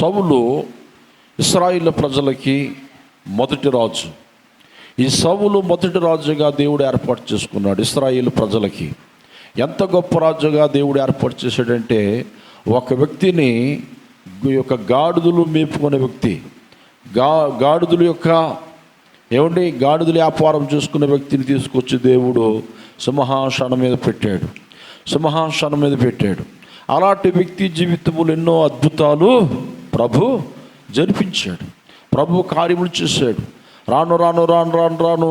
సౌలు ఇశ్రాయేలు ప్రజలకి మొదటి రాజు. ఈ సౌలు మొదటి రాజుగా దేవుడు ఏర్పాటు చేసుకున్నాడు. ఇశ్రాయేలు ప్రజలకి ఎంత గొప్ప రాజుగా దేవుడు ఏర్పాటు చేశాడంటే, ఒక వ్యక్తిని యొక్క గాడిదలు మేపుకునే వ్యక్తి, గాడిదల యొక్క గాడిదల వ్యాపారం చేసుకునే వ్యక్తిని తీసుకొచ్చి దేవుడు సింహాసనం మీద పెట్టాడు. అలాంటి వ్యక్తి జీవితంలో ఎన్నో అద్భుతాలు ప్రభు జరిపించాడు. ప్రభు కార్యములు చేశాడు. రాను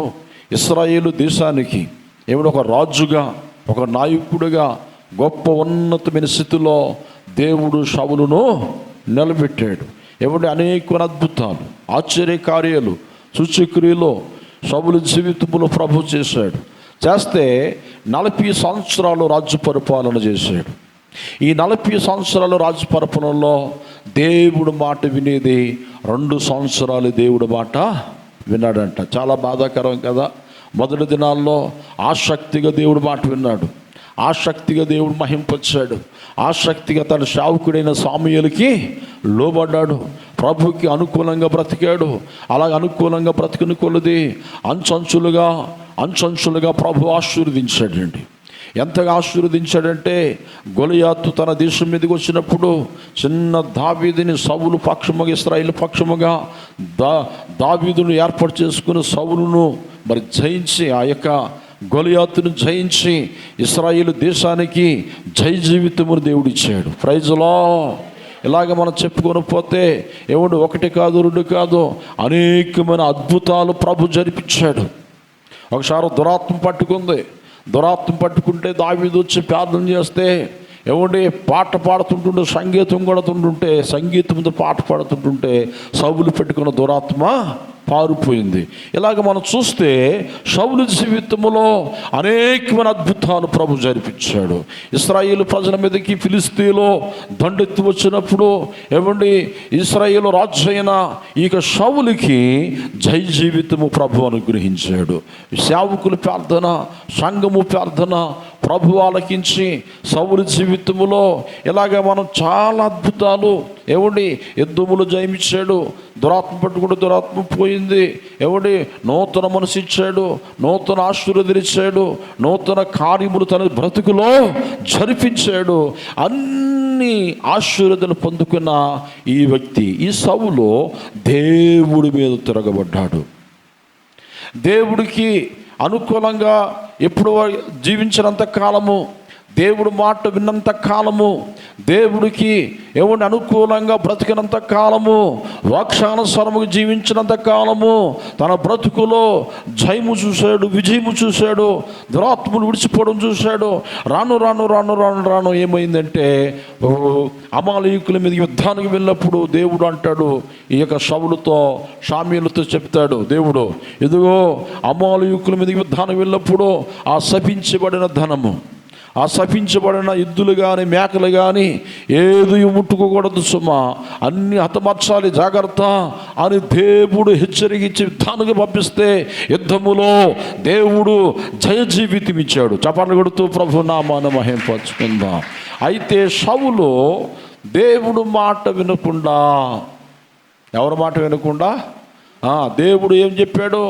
ఇశ్రాయేలు దేశానికి ఒక రాజుగా, ఒక నాయకుడిగా, గొప్ప ఉన్నతమైన స్థితిలో దేవుడు సౌలును నిలబెట్టాడు. అనేక అద్భుతాలు, ఆశ్చర్య కార్యాలు, సూచక్రియలు సౌలు జీవితంలో ప్రభు చేస్తే 40 సంవత్సరాలు రాజ్య పరిపాలన చేశాడు. ఈ 40 సంవత్సరాలు రాజ్య పరిపాలనలో దేవుడు మాట వినేది 2 సంవత్సరాలు దేవుడు మాట విన్నాడంట. చాలా బాధాకరం కదా. మొదటి దినాల్లో ఆసక్తిగా దేవుడు మాట విన్నాడు, ఆసక్తిగా దేవుడు మహింపచ్చాడు, ఆసక్తిగా తన సేవకుడైన సమూయేలుకి లోబడ్డాడు, ప్రభుకి అనుకూలంగా బ్రతికాడు. అలాగ అనుకూలంగా బ్రతికిన కొలది అంచంచులుగా ప్రభు ఆశీర్వదించాడండి. ఎంతగా ఆశీర్వదించాడంటే, గొలియాతు తన దేశం మీదకి వచ్చినప్పుడు చిన్న దావీదుని సౌలు పక్షముగా, ఇశ్రాయేలు పక్షముగా దావీదును ఏర్పాటు చేసుకుని సౌలును జయించి, ఆ యొక్క గొలియాతును జయించి ఇశ్రాయేలు దేశానికి జయ జీవితమును దేవుడు ఇచ్చాడు. Praise Lord. ఇలాగ మనం చెప్పుకొని పోతే 1 కాదు 2 కాదు, అనేకమైన అద్భుతాలు ప్రభు జరిపించాడు. ఒకసారి దురాత్మ పట్టుకుంటే దావీదు వచ్చి ప్రార్థన చేస్తే పాట పాడుతుంటుంటే, సంగీతంతో పాట పాడుతుంటుంటే సౌలు పెట్టుకున్న దురాత్మ పారిపోయింది. ఇలాగ మనం చూస్తే సౌలు జీవితంలో అనేకమైన అద్భుతాలు ప్రభు జరిపించాడు. ఇశ్రాయేలు ప్రజల మీదకి ఫిలిస్తీన్లో దండెత్తి వచ్చినప్పుడు ఇశ్రాయేలు రాజు అయిన ఇక సౌలుకి జయ జీవితము ప్రభు అనుగ్రహించాడు. సేవకుల ప్రార్థన, సంఘము ప్రార్థన ప్రభు ఆలకించి సౌలు జీవితములో ఇలాగ మనం చాలా అద్భుతాలు యుద్ధములు జయించాడు. దురాత్మ పట్టుకుంటే దురాత్మ పోయింది. నూతన మనసు ఇచ్చాడు, నూతన ఆశీర్వదించాడు, నూతన కార్యములు తన బ్రతుకులో జరిపించాడు. అన్ని ఆశీర్వాదాలు పొందుకున్న ఈ వ్యక్తి, ఈ సౌలు దేవుడి మీద తిరగబడ్డాడు. దేవుడికి అనుకూలంగా ఎప్పుడు జీవించినంత కాలము, దేవుడు మాట విన్నంత కాలము, దేవుడికి అనుకూలంగా బ్రతికినంత కాలము, వాక్యానుసారముగా జీవించినంత కాలము తన బ్రతుకులో జయము చూశాడు, విజయము చూశాడు, దురాత్మలు విడిచిపోవడం చూశాడు. రాను ఏమైందంటే, అమాలేకుల మీద యుద్ధానికి వెళ్ళినప్పుడు దేవుడు అంటాడు, ఈ యొక్క సౌలుతో సమూయేలుతో చెప్తాడు దేవుడు, ఇదిగో అమాలేకుల మీద యుద్ధానికి వెళ్ళినప్పుడు ఆ శపించబడిన ధనము, ఆ శపించబడిన ఎద్దులు కానీ మేకలు కానీ ఏది ముట్టుకోకూడదు సుమా, అన్ని హతమర్చాలి, జాగ్రత్త అని దేవుడు హెచ్చరించి యుద్ధానికి పంపిస్తే యుద్ధములో దేవుడు జయ జీవితం ఇచ్చాడు. చప్పట్లు కొడుతూ ప్రభు నామాన్ని మహింపరచుకుందాం. అయితే సౌలు దేవుడు మాట వినకుండా, ఎవరి మాట వినకుండా, దేవుడు ఏం చెప్పాడు,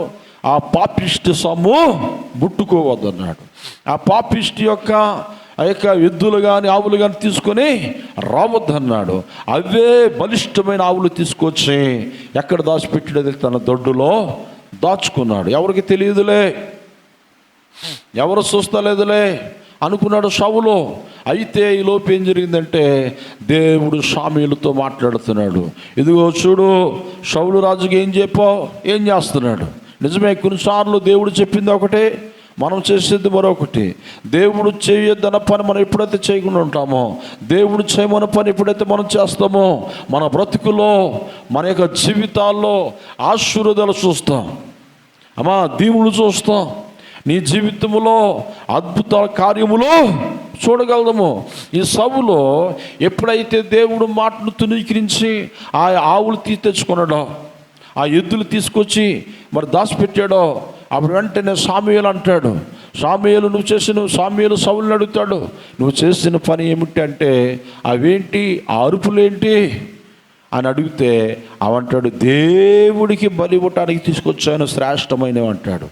ఆ పాపిష్టి సొమ్ము ముట్టుకోవద్దన్నాడు. ఆ పాపిష్టి యొక్క ఎద్దులు కానీ ఆవులు కానీ తీసుకొని రావద్దన్నాడు. అవే బలిష్టమైన ఆవులు తీసుకొచ్చి ఎక్కడ దాచిపెట్టాడో తన దొడ్డులో దాచుకున్నాడు. ఎవరికి తెలియదులే, ఎవరు చూస్తలేదులే అనుకున్నాడు సౌలు. అయితే ఈ లోపు ఏం జరిగిందంటే, దేవుడు సమూయేలుతో మాట్లాడుతున్నాడు. ఇదిగో చూడు, సౌలు రాజుకి ఏం చేస్తున్నాడు. నిజమే, కొన్నిసార్లు దేవుడు చెప్పింది ఒకటే, మనం చేసేది మరొకటి. దేవుడు చేయొద్దన్న పని మనం ఎప్పుడైతే చేయకుండా ఉంటామో, దేవుడు చేయమన్న పని ఎప్పుడైతే మనం చేస్తామో, మన బ్రతుకులో, మన యొక్క జీవితాల్లో ఆశీర్వాదాలు చూస్తాం, దీవులు చూస్తాం. నీ జీవితంలో అద్భుత కార్యములు చూడగలము. ఈ సౌలు ఎప్పుడైతే దేవుడు మాటను తునీకరించి ఆ ఆవులు తెచ్చుకున్నాడో, ఆ ఎద్దులు తీసుకొచ్చి దాచిపెట్టాడో, అప్పుడు వెంటనే సమూయేలు అంటాడు, సమూయేలు సౌలుని అడుగుతాడు, నువ్వు చేసిన పని ఏమిటి అంటే, అవేంటి, ఆ అరుపులేంటి, అని అడిగితే అవంటాడు, దేవుడికి బలి ఇవ్వటానికి తీసుకొచ్చాను శ్రేష్టమైనవి అంటాడు.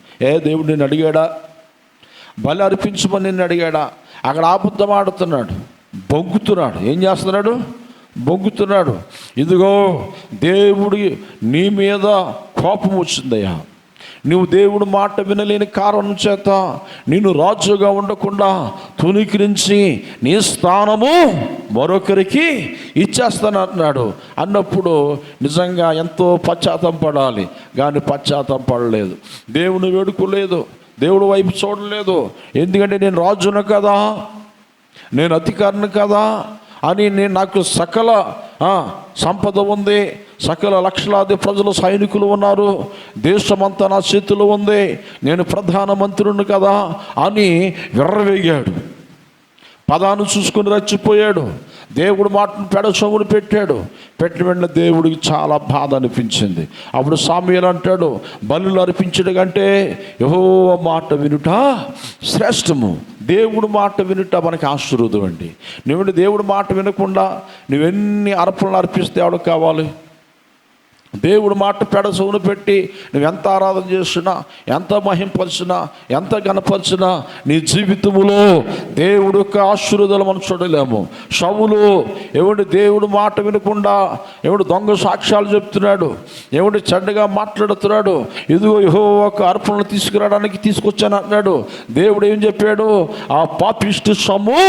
దేవుడు నిన్ను అడిగాడా? బలి అర్పించమని నిన్ను అడిగాడా? అక్కడ అబద్ధం ఆడుతున్నాడు, బొంగుతున్నాడు. ఏం చేస్తున్నాడు? బొంగుతున్నాడు. ఇదిగో దేవుడి నీ మీద కోపం వచ్చిందయ్యా, నువ్వు దేవుడు మాట వినలేని కారణం చేత నిన్ను రాజుగా ఉండకుండా తునీకరించి నీ స్థానము మరొకరికి ఇచ్చేస్తాను అంటున్నాడు. అన్నప్పుడు నిజంగా ఎంతో పశ్చాత్తాపం పడాలి, కానీ పశ్చాత్తాపం పడలేదు, దేవుని వేడుకోలేదు, దేవుడి వైపు చూడలేదు. ఎందుకంటే నేను రాజును కదా, నేను అధికారిని కదా అని, నాకు సకల సంపద ఉంది, సకల లక్షలాది ప్రజలు సైనికులు ఉన్నారు, దేశమంతా నా చేతిలో ఉంది, నేను ప్రధానమంత్రిని కదా అని విర్రవేగాడు. పదాన్ని చూసుకుని రచ్చిపోయాడు. దేవుడు మాటను పెడసొమ్మును పెట్టిన వెంటనే దేవుడికి చాలా బాధ అనిపించింది. అప్పుడు సామ్యూయేలు అంటాడు, బలులు అర్పించడం కంటే యెహోవా మాట వినుట శ్రేష్టము. దేవుడు మాట వినుట మనకి ఆశీర్వాదం అండి. నువ్వు దేవుడు మాట వినకుండా నువ్వెన్ని అర్పణలు అర్పిస్తే ఎవరికి కావాలి? దేవుడు మాట పెడసవును పెట్టి నువ్వెంత ఆరాధన చేసినా, ఎంత మహింపరిచినా, ఎంత గణపరిచినా నీ జీవితంలో దేవుడు యొక్క ఆశీర్వాదాలు మనం చూడలేము. సౌలు దేవుడు మాట వినకుండా దొంగ సాక్ష్యాలు చెప్తున్నాడు, చెడ్డగా మాట్లాడుతున్నాడు. ఇదిగో యెహోవాకు అర్పణలు తీసుకురావడానికి తీసుకొచ్చాను అన్నాడు. దేవుడు ఏం చెప్పాడు? ఆ పాపిష్టి సొమ్ము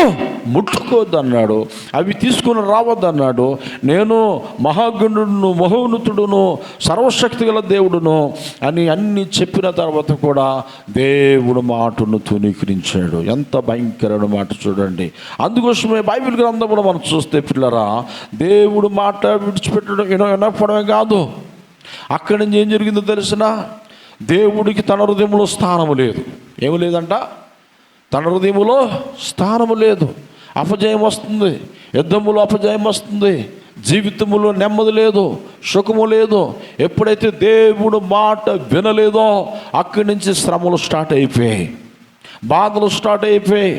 ముట్టుకోవద్దన్నాడు, అవి తీసుకుని రావద్దన్నాడు. నేను మహాగణుడును, మహోన్నతుడును, సర్వశక్తి గల దేవుడును అని అన్ని చెప్పిన తర్వాత కూడా దేవుడు మాటను తునీకరించాడు. ఎంత భయంకరమైన మాట చూడండి. అందుకోసమే బైబిల్ గ్రంథంలో మనం చూస్తే పిల్లరా, దేవుడు మాట విడిచిపెట్టడం వినపడమే కాదు, అక్కడి నుంచి ఏం జరిగిందో తెలిసిన, దేవుడికి తన హృదయంలో స్థానము లేదు. ఏమి లేదంట? తన హృదయంలో స్థానము లేదు. అపజయం వస్తుంది, యుద్ధములో అపజయం వస్తుంది, జీవితంలో నెమ్మది లేదు, సుఖము లేదు. ఎప్పుడైతే దేవుడు మాట వినలేదో అక్కడి నుంచి శ్రమలు స్టార్ట్ అయిపోయాయి, బాధలు స్టార్ట్ అయిపోయాయి.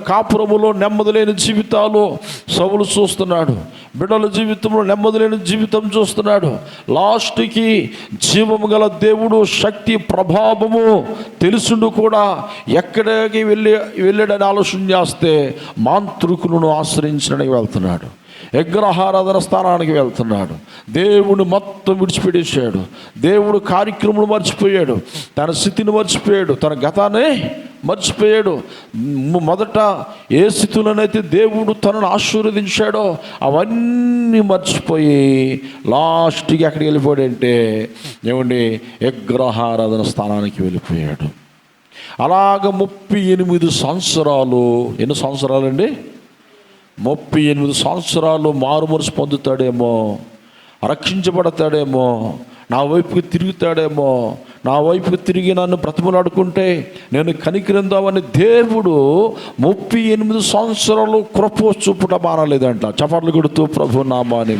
కాపురములో నెమ్మది లేని జీవితాలు సౌలు చూస్తున్నాడు, బిడ్డల జీవితంలో నెమ్మది లేని జీవితం చూస్తున్నాడు. లాస్ట్కి జీవము గల దేవుడు శక్తి ప్రభావము తెలుసుండు కూడా ఎక్కడికి వెళ్ళాడని ఆలోచన చేస్తే మాంత్రికులను ఆశ్రయించడానికి వెళ్తున్నాడు, విగ్రహారాధన స్థానానికి వెళ్తున్నాడు. దేవుడు మొత్తం విడిచిపెట్టేశాడు, దేవుడు కార్యక్రమం మర్చిపోయాడు, తన స్థితిని మర్చిపోయాడు, తన గతాన్ని మర్చిపోయాడు. మొదట ఏ స్థితిలోనైతే దేవుడు తనను ఆశీర్వదించాడో అవన్నీ మర్చిపోయి లాస్ట్కి ఎక్కడికి వెళ్ళిపోయాడంటే విగ్రహారాధన స్థానానికి వెళ్ళిపోయాడు. అలాగ 38 సంవత్సరాలు, ఎన్ని సంవత్సరాలండి? 38 సంవత్సరాలు మారుమనసు పొందుతాడేమో, రక్షించబడతాడేమో, నా వైపుకి తిరుగుతాడేమో, నా వైపుకి తిరిగి నన్ను బ్రతిమలాడుకుంటే నేను కనికరిందామని దేవుడు 38 సంవత్సరాలు కృప చూపుట మానలేదంట. చప్పట్లు కొడుతూ ప్రభు నామాని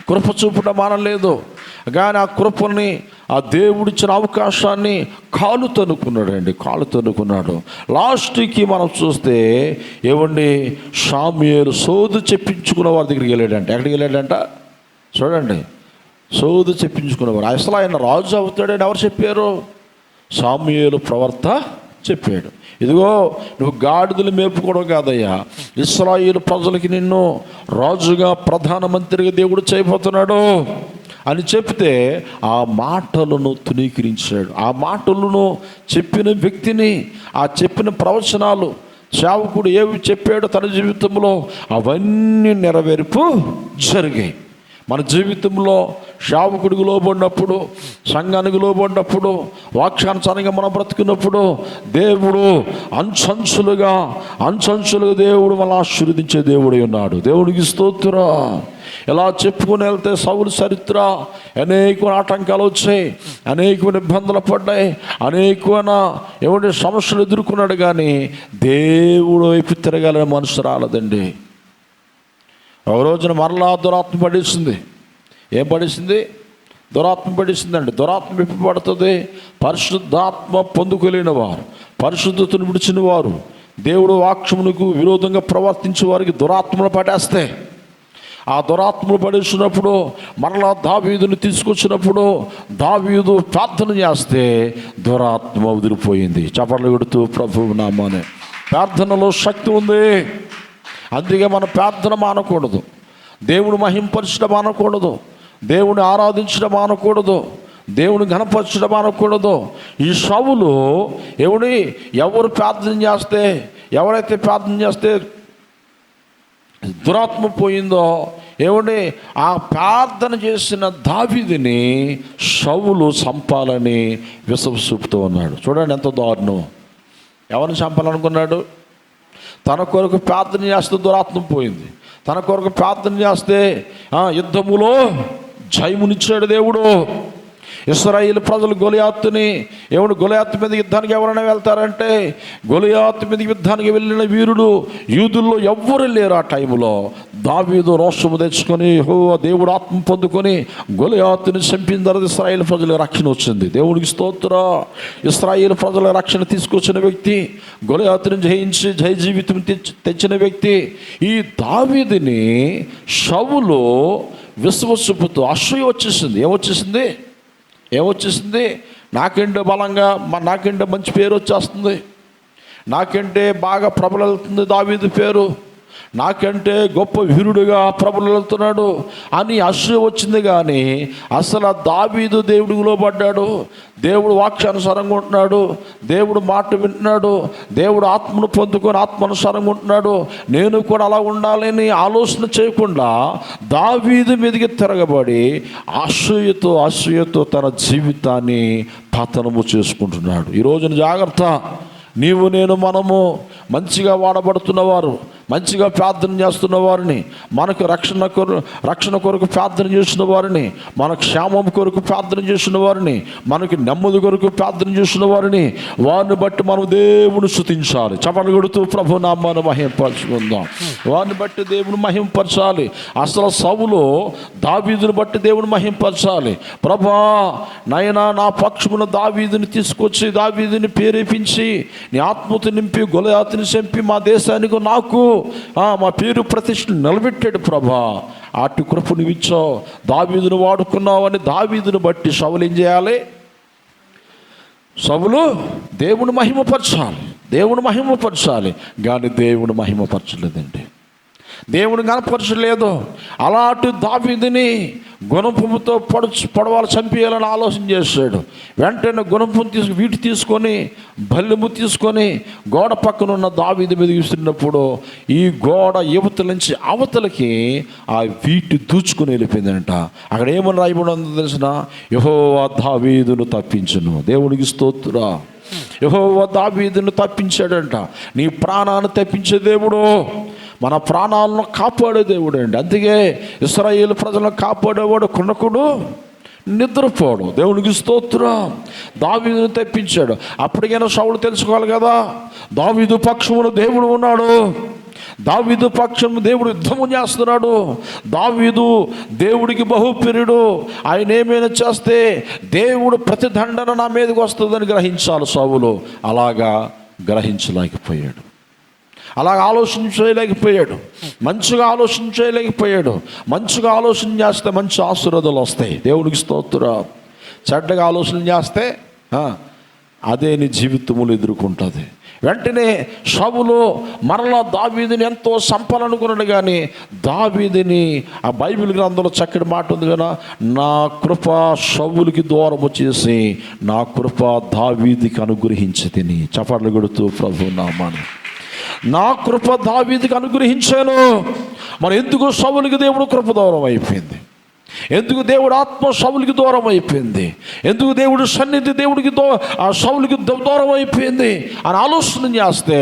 కృప చూపుట మానలేదు. కానీ ఆ కృపని, ఆ దేవుడిచ్చిన అవకాశాన్ని కాలు తన్నుకున్నాడు. లాస్ట్కి మనం చూస్తే సామ్యూయేలు సోదు చెప్పించుకున్న వారి దగ్గరికి వెళ్ళాడంట. ఎక్కడికి వెళ్ళాడంట చూడండి, సోదు చెప్పించుకున్నవారు. అసలు ఆయన రాజు అవుతాడని ఎవరు చెప్పారు? సామ్యూయేలు ప్రవర్త చెప్పాడు. ఇదిగో నువ్వు గాడిదలు మేపుకోవడం కాదయ్యా, ఇశ్రాయేలు ప్రజలకి నిన్ను రాజుగా, ప్రధానమంత్రిగా దేవుడు చేయబోతున్నాడు అని చెప్తే ఆ మాటలను తునీకరించాడు. ఆ మాటలను చెప్పిన వ్యక్తిని, ఆ చెప్పిన ప్రవచనాలు, సేవకుడు ఏవి చెప్పాడో తన జీవితంలో అవన్నీ నెరవేర్పు జరిగాయి. మన జీవితంలో సేవకుడికి లోబడినప్పుడు, సంఘానికి లోబడినప్పుడు, వాక్యానుసారంగా మనం బ్రతుకున్నప్పుడు దేవుడు అంచంచులుగా దేవుడు మనం ఆశీర్వదించే దేవుడై ఉన్నాడు. దేవుడికి స్తోత్రం. ఇలా చెప్పుకుని వెళ్తే సౌలు చరిత్ర అనేకమైన ఆటంకాలు వచ్చాయి, అనేకమైన ఇబ్బందులు పడ్డాయి, అనేకమైన సమస్యలు ఎదుర్కొన్నాడు. కానీ దేవుడు వైపు తిరగాలని మనసు రాలేదండి. ఒక రోజున మరలా దురాత్మ పడేసింది. ఏం పడేసింది? దురాత్మ పడేసిందండి. దురాత్మ ఎప్పుడు పడుతుంది? పరిశుద్ధాత్మ పొందుకోలేని వారు, పరిశుద్ధతను విడిచిన వారు, దేవుడు వాక్యమునకు విరోధంగా ప్రవర్తించే వారికి దురాత్మలు పడేస్తాయి. ఆ దురాత్మలు పడేసినప్పుడు మరలా దావీదుని తీసుకొచ్చినప్పుడు దావీదు ప్రార్థన చేస్తే దురాత్మ వదిలిపోయింది. చపర్లు కొడుతూ ప్రభువు నామానే. ప్రార్థనలో శక్తి ఉంది. అందుకే మన ప్రార్థన మానకూడదు, దేవుని మహింపరచడం మానకూడదు, దేవుని ఆరాధించడం మానకూడదు, దేవుని ఘనపరచడం మానకూడదు. ఈ సౌలు ఎవరు ప్రార్థన చేస్తే, ఎవరైతే ప్రార్థన చేస్తే దురాత్మ పోయిందో ఆ ప్రార్థన చేసిన దావీదుని సౌలు చంపాలని విసవిసూపుతూ ఉన్నాడు. చూడండి ఎంత దారుణం. ఎవరిని చంపాలనుకున్నాడు? తన కొరకు ప్రార్థన చేస్తే దురాత్మ పోయింది. తన కొరకు ప్రార్థన చేస్తే యుద్ధములో జయమునిచ్చాడు దేవుడు. ఇశ్రాయేలు ప్రజలు గొలియాతుని గొలియాతు మీద యుద్ధానికి ఎవరైనా వెళ్తారంటే, గొలియాతు మీద యుద్ధానికి వెళ్ళిన వీరుడు యూదుల్లో ఎవ్వరు లేరు. ఆ టైంలో దావీదు రోషము తెచ్చుకొని దేవుడు ఆత్మ పొందుకొని గొలియాతుని చంపిన తర్వాత ఇశ్రాయేలు ప్రజలకు రక్షణ వచ్చింది. దేవుడికి స్తోత్రం. ఇశ్రాయేలు ప్రజల రక్షణ తీసుకొచ్చిన వ్యక్తి, గొలియాతుని జయించి జయ జీవితం తెచ్చిన వ్యక్తి. ఈ దావీదుని సౌలు విశ్వసిపుతూ అసూయ వచ్చేసింది. ఏమొచ్చేసింది? నాకంటే బలంగా, నాకంటే మంచి పేరు వచ్చేస్తుంది, నాకంటే బాగా ప్రబలుతుంది దావీదు పేరు, నాకంటే గొప్ప వీరుడుగా ప్రబలుతున్నాడు అని అసూయ వచ్చింది. కానీ అసలు దావీదు దేవుడిలో పడ్డాడు, దేవుడు వాక్యానుసారంగా ఉంటున్నాడు, దేవుడు మాట వింటున్నాడు, దేవుడు ఆత్మను పొందుకొని ఆత్మానుసారంగా ఉంటున్నాడు, నేను కూడా అలా ఉండాలని ఆలోచన చేయకుండా దావీదు మీదకి తిరగబడి అసూయతో తన జీవితాన్ని పతనము చేసుకుంటున్నాడు. ఈ రోజున జాగ్రత్త. నీవు నేను మనము మంచిగా వాడబడుతున్నవారు, మంచిగా ప్రార్థన చేస్తున్న వారిని, మనకు రక్షణ కొరకు ప్రార్థన చేసిన వారిని, మన క్షేమం కొరకు ప్రార్థన చేసిన వారిని, మనకి నెమ్మది కొరకు ప్రార్థన చేసిన వారిని బట్టి మనం దేవుని స్తుతించాలి. చపలు కొడుతూ ప్రభు నామాన్ని మహింపరచుకుందాం. వారిని బట్టి దేవుని మహింపరచాలి. అసలు సౌలు దావీదుని బట్టి దేవుని మహింపరచాలి. ప్రభా నైనా నా పక్షమున దావీదుని తీసుకొచ్చి దావీదుని ప్రేరేపించి నీ ఆత్మతో నింపి గొలియాతుని చంపి మా దేశానికి నాకు మా పేరు ప్రతిష్ఠ నిలబెట్టాడు ప్రభా. అటు కృప నువ్వు ఇచ్చావు, దావీదును వాడుకున్నావు అని దావీదుని బట్టి సౌలు ఏం చేయాలి? సౌలు దేవుని మహిమపరచాలి. కానీ దేవుని మహిమపరచలేదండి, దేవుని కనపరచలేదు. అలాంటి దావీదుని గుణపముతో పొడవాలు చంపేయాలని ఆలోచన చేశాడు. వెంటనే గుణపం తీసుకొని బల్లెము తీసుకొని గోడ పక్కన ఉన్న దావీదు మీద విసిరినప్పుడు ఈ గోడ యువతల నుంచి అవతలకి ఆ వీటి దూచుకుని వెళ్ళిపోయిందంట. అక్కడ ఏమని రాయబడి ఉందో తెలిసిన? యెహోవా దావీదును తప్పించును. దేవునికి స్తోత్రం. యెహోవా దావీదును తప్పించాడంట. నీ ప్రాణాన్ని తప్పించే దేవుడు, మన ప్రాణాలను కాపాడే దేవుడు అండి. అందుకే ఇశ్రాయేలు ప్రజలను కాపాడేవాడు కొనకుడు, నిద్రపోడు. దేవునికి స్తోత్రం. దావీదును తప్పించాడు. అప్పటికైనా సౌలు తెలుసుకోవాలి కదా, దావీదు పక్షమున దేవుడు ఉన్నాడు, దావీదు పక్షము దేవుడు యుద్ధము చేస్తున్నాడు, దావీదు దేవుడికి బహుప్రియుడు, ఆయన ఏమైనా చేస్తే దేవుడు ప్రతిదండన నా మీదకి వస్తుందని గ్రహించాలి. సౌలు అలాగా గ్రహించలేకపోయాడు, అలాగ ఆలోచన చేయలేకపోయాడు, మంచిగా ఆలోచన చేయలేకపోయాడు. మంచిగా ఆలోచన చేస్తే మంచి ఆశీర్వాదాలు వస్తాయి. దేవునికి స్తోత్రం. చెడ్డగా ఆలోచన చేస్తే అదే నీ జీవితములు ఎదుర్కొంటుంది. వెంటనే సౌలు మరలా దావీదుని ఎంతో చంపాలనుకున్నాడు. కానీ దావీదుని ఆ బైబిల్ గ్రంథంలో చక్కటి మాట ఉంది కదా, నా కృప సౌలుకి దూరం వచ్చేసి నా కృప దావీదుకి అనుగ్రహించి తిని. చపర్లు కొడుతూ ప్రభు నామాన్ని. నా కృప దావీదుకి అనుగ్రహించాను. మరి ఎందుకు సౌలుకి దేవుడు కృప దూరం అయిపోయింది? ఎందుకు దేవుడు ఆత్మ సౌలుకి దూరం అయిపోయింది? ఎందుకు దేవుడు సన్నిధి దేవుడికి సౌలుకి దూరం అయిపోయింది అని ఆలోచన చేస్తే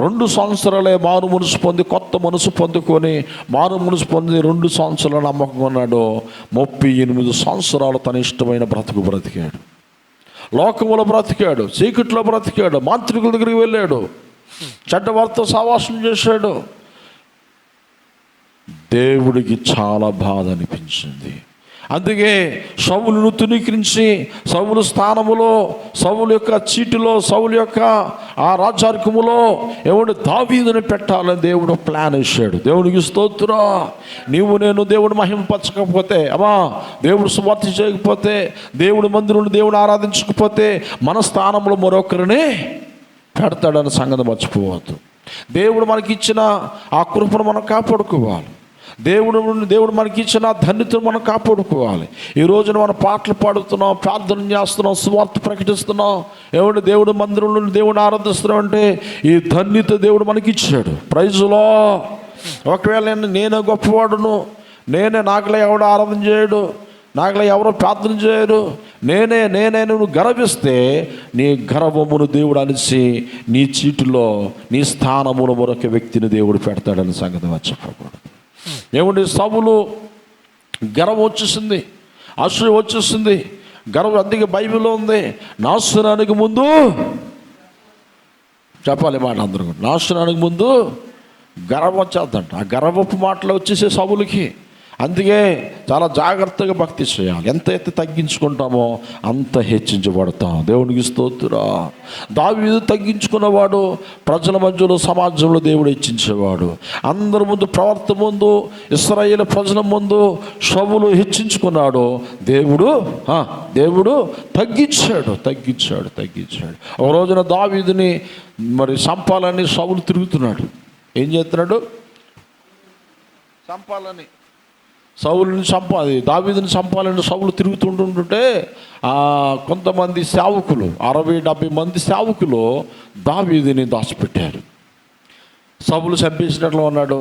2 సంవత్సరాలే మారు మనసు పొంది కొత్త మనసు పొందుకొని మారు మనసు పొంది 2 సంవత్సరాలు నమ్మకం ఉన్నాడు. 38 సంవత్సరాలు తన ఇష్టమైన బ్రతికాడు. లోకములో బ్రతికాడు, చీకట్లో బ్రతికాడు, మాంత్రికుల దగ్గరికి వెళ్ళాడు, చెడ్డ వారితో సావాసం చేశాడు. దేవుడికి చాలా బాధ అనిపించింది. అందుకే సౌలును తునీకరించి సౌలు స్థానములో, సౌలు యొక్క చీటిలో, సౌలు యొక్క ఆ రాజ్యార్కములో ఏమంటే దావీదుని పెట్టాలని దేవుడు ప్లాన్ వేసాడు. దేవునికి స్తోత్రం. నీవు నేను దేవుడు మహిమపరచకపోతే, దేవుడు సువార్త చేయకపోతే, దేవుడి మందిరంలో దేవుడు ఆరాధించకపోతే మన స్థానంలో మరొకరిని పెడతాడని సంగతి మర్చిపోవద్దు. దేవుడు మనకిచ్చిన ఆ కృపను మనం కాపాడుకోవాలి. దేవుడు మనకి ఇచ్చిన ధన్యతను మనం కాపాడుకోవాలి. ఈ రోజున మనం పాటలు పాడుతున్నాం, ప్రార్థన చేస్తున్నాం, సువార్త ప్రకటిస్తున్నాం, ఏమంటే దేవుడు మందిరంలో దేవుడు ఆరాధిస్తున్నాం అంటే ఈ ధన్యత దేవుడు మనకి ఇచ్చాడు. ప్రైజులో. ఒకవేళ నేనే గొప్పవాడును, నాకులా ఎవడు ఆరాధన చేయడు, నాకులా ఎవరో ప్రార్థన చేయరు, నేనే నువ్వు గర్విస్తే నీ గర్వమును దేవుడు అనిసి నీ చీటిలో నీ స్థానమును మరొక వ్యక్తిని దేవుడు పెడతాడని సంగతి మర్చిపోకూడదు. ఏమంటే సౌలు గర్వం వచ్చేసింది, అసూయ వచ్చేసింది, గర్వం. అందుకే బైబిల్లో ఉంది, నాశనానికి ముందు చెప్పాలి మాట అందరూ, నాశనానికి ముందు గర్వం వచ్చేద్దంట. ఆ గర్వపు మాటలు వచ్చేసే సౌలుకి. అందుకే చాలా జాగ్రత్తగా భక్తి చేయాలి. ఎంతైతే తగ్గించుకుంటామో అంత హెచ్చించబడతాం. దేవునికి స్తోత్రం. దావీదు తగ్గించుకున్నవాడు, ప్రజల మధ్యలో సమాజంలో దేవుడు హెచ్చించేవాడు. అందరి ముందు, ప్రవర్తన ముందు, ఇశ్రాయేలు ప్రజల ముందు సౌలు హెచ్చించుకున్నాడు. దేవుడు తగ్గించాడు. ఒక రోజున దావీదుని మరి చంపాలని సౌలు తిరుగుతున్నాడు. ఏం చేస్తున్నాడు? చంపాలని, సౌలుని చంపాలి, దావీదుని చంపాలని సౌలు తిరుగుతుంటుంటే కొంతమంది సేవకులు, 60-70 మంది సేవకులు దావీదుని దాచిపెట్టారు. సౌలు చంపేసినట్లు ఉన్నాడు.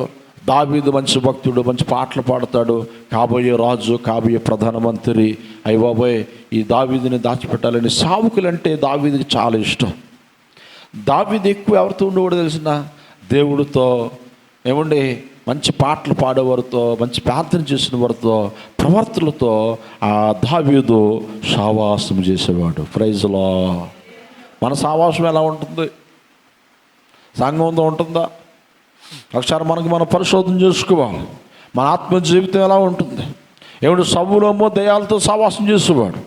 దావీదు మంచి భక్తుడు, మంచి పాటలు పాడతాడు, కాబోయే రాజు, కాబోయే ప్రధానమంత్రి. అయ్య బాబోయ్, ఈ దావీదుని దాచిపెట్టాలని సేవకులంటే దావీదుకి చాలా ఇష్టం. దావీదు ఎక్కువ ఎవరితో ఉండేవాడు తెలిసిన? దేవుడితో, ఏమండి, మంచి పాటలు పాడేవారితో, మంచి ప్రార్థన చేసిన వారితో, ప్రవర్తనలతో ఆ దావీదు సావాసం చేసేవాడు. ప్రైజ్లో. మన సావాసం ఎలా ఉంటుంది? సంఘంతో ఉంటుందా? ఒకసారి మనం పరిశోధన చేసుకోవాలి. మన ఆత్మ జీవితం ఎలా ఉంటుంది? ఏమిటి? సౌలుమో దయ్యాలతో సావాసం చేసేవాడు,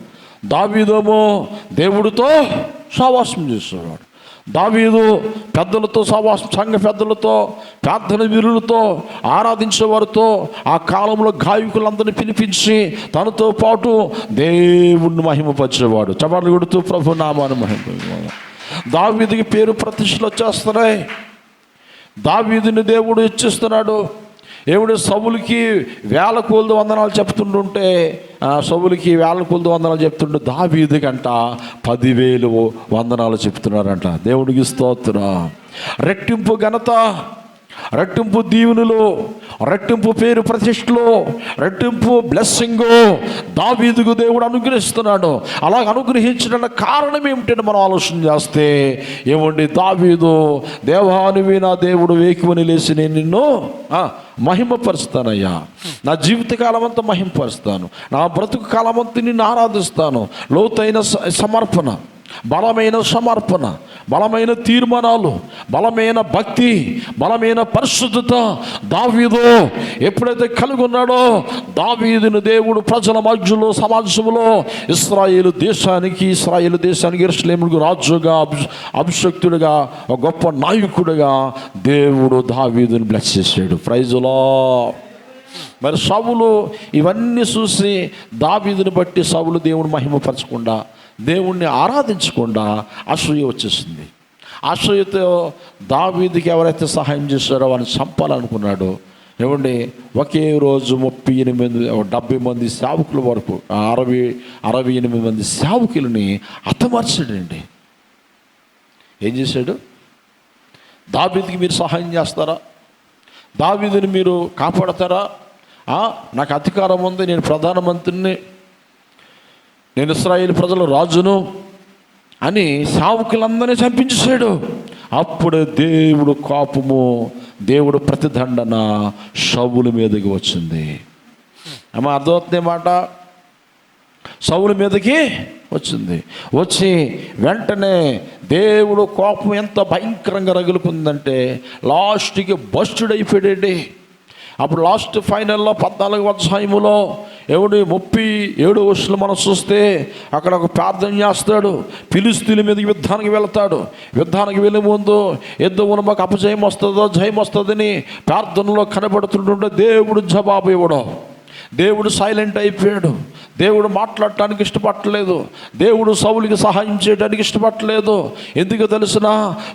దావీదేమో దేవుడితో సావాసం చేసేవాడు. దావీదు పెద్దలతో సావాసం, సంఘ పెద్దలతో, ప్రార్థన వీరులతో, ఆరాధించేవారితో, ఆ కాలంలో గాయకులందరినీ పిలిపించి తనతో పాటు దేవుణ్ణి మహిమపరిచేవాడు. చపాట్లు కొడుతూ ప్రభు నామాన్ని మహిమ. దావీదుకి పేరు ప్రతిష్టలు వచ్చేస్తున్నాయి. దావీదుని దేవుడు హెచ్చిస్తున్నాడు. ఏమిటి? సౌలుకి వేల కొలది వందనాలు చెప్తుంటుంటే, సౌలుకి వేల కొలది వందనాలు చెప్తుంటే దావీదుకంట 10,000 వందనాలు చెప్తున్నారంట. దేవుడికి స్తోత్రం. రెట్టింపు ఘనత, రెట్టింపు దీవెనలు, రెట్టింపు పేరు ప్రతిష్టలు, రెట్టింపు బ్లెస్సింగ్ దావీదుకు దేవుడు అనుగ్రహిస్తున్నాడు. అలాగ అనుగ్రహించిన కారణం ఏమిటంటే మనం ఆలోచన చేస్తే, ఏమండి, దావీదు, దేవానివి నా దేవుడు, వేకువని లేచి నేను నిన్ను మహిమపరుస్తానయ్యా, నా జీవితకాలం అంతా మహిమపరుస్తాను, నా బ్రతుకు కాలం అంతా నిన్ను ఆరాధిస్తాను. లోతైన సమర్పణ, బలమైన సమర్పణ, బలమైన తీర్మానాలు, బలమైన భక్తి, బలమైన పరిశుద్ధత దావీదు ఎప్పుడైతే కలిగి ఉన్నాడో, దావీదుని దేవుడు ప్రజల మధ్యలో, సమాజంలో ఇశ్రాయేలు దేశానికి యెరూషలేముకు రాజుగా, అభిషక్తుడిగా, ఒక గొప్ప నాయకుడిగా దేవుడు దావీదుని బ్లెస్ చేశాడు. ప్రైజులో. మరి సౌలు ఇవన్నీ చూసి దావీదుని బట్టి సౌలు దేవుని మహిమపరచకుండా, దేవుణ్ణి ఆరాధించకుండా అసూయ వచ్చేసింది. అసూయతో దావీదుకి ఎవరైతే సహాయం చేశారో వారిని చంపాలనుకున్నాడు. ఏమండి, ఒకే రోజు 70 మంది సేవకుల వరకు, 68 మంది సేవకులని హతమార్చాడండి. ఏం చేశాడు? దావీదుకి మీరు సహాయం చేస్తారా? దావీదుని మీరు కాపాడతారా? నాకు అధికారం ఉంది, నేను ప్రధానమంత్రిని, నేను ఇశ్రాయేలు ప్రజల రాజును అని సేవకులందరినీ చంపించేశాడు. అప్పుడు దేవుడు కోపము, దేవుడు ప్రతిదండన సౌలు మీదకి వచ్చింది. అర్థమవుతుంది మాట? సౌలు మీదకి వచ్చింది. వచ్చి వెంటనే దేవుడు కోపం ఎంత భయంకరంగా రగులుకుందంటే లాస్ట్కి బస్టుడైపోయాడండి. అప్పుడు లాస్ట్ ఫైనల్లో 14వ అధ్యాయములో ఏమిటి 37వ వచనం మనం చూస్తే అక్కడ ఒక ప్రార్థన చేస్తాడు. ఫిలిష్తీయుల మీదకి యుద్ధానికి వెళ్తాడు. యుద్ధానికి వెళ్ళే ముందు యుద్ధమున మాకు అపజయం వస్తుందో జయం వస్తుందని ప్రార్థనలో కనబడుతుంటుంటే దేవుడు జవాబు ఇవ్వడం. దేవుడు సైలెంట్ అయిపోయాడు. దేవుడు మాట్లాడటానికి ఇష్టపడలేదు. దేవుడు సౌలుకి సహాయం చేయడానికి ఇష్టపడలేదు. ఎందుకు తెలిసిన,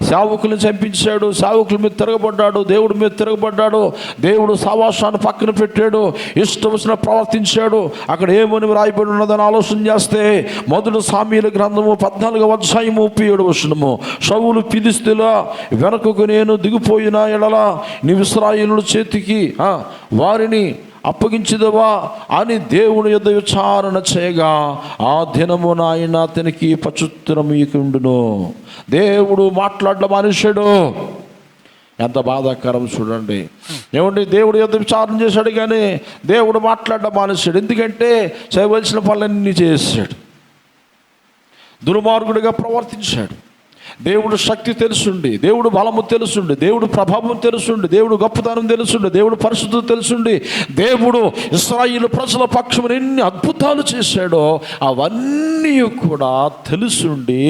సేవకుల్ని చంపించాడు, సేవకుల మీద తిరగబడ్డాడు, దేవుడి మీద తిరగబడ్డాడు. దేవుడు సావాసాన్ని పక్కన పెట్టాడు, ఇష్టం వచ్చిన ప్రవర్తించాడు. అక్కడ ఏమని రాయబడి ఉన్నదని ఆలోచన చేస్తే మొదటి సామూయేలు గ్రంథము 14వ అధ్యాయము 37వ వచనము, సౌలు ఫిలిష్తీయుల వెనుకకు నేను దిగిపోయిన ఎడల నీవు ఇశ్రాయేలు చేతికి వారిని అప్పగించదవా అని దేవుని యొద్ద విచారణ చేయగా ఆ దినమున ఆయన అతనికి ప్రత్యుత్తరం ఇయ్యకుండును. దేవుడు మాట్లాడడం మనుషుడు. ఎంత బాధాకరం చూడండి. ఏమండి, దేవుడు యొద్ద విచారణ చేశాడు కానీ దేవుడు మాట్లాడడం మానేశాడు. ఎందుకంటే చేయవలసిన పనులన్నీ చేశాడు. దుర్మార్గుడిగా ప్రవర్తించాడు. దేవుడు శక్తి తెలుసుండి, దేవుడు బలము తెలుసుండి, దేవుడు ప్రభావం తెలుసుండి, దేవుడు గొప్పతనం తెలుసుండి, దేవుడు పరిశుద్ధత తెలుసుండి, దేవుడు ఇశ్రాయేలు ప్రజల పక్షమున ఎన్ని అద్భుతాలు చేశాడో అవన్నీ కూడా తెలుసుండి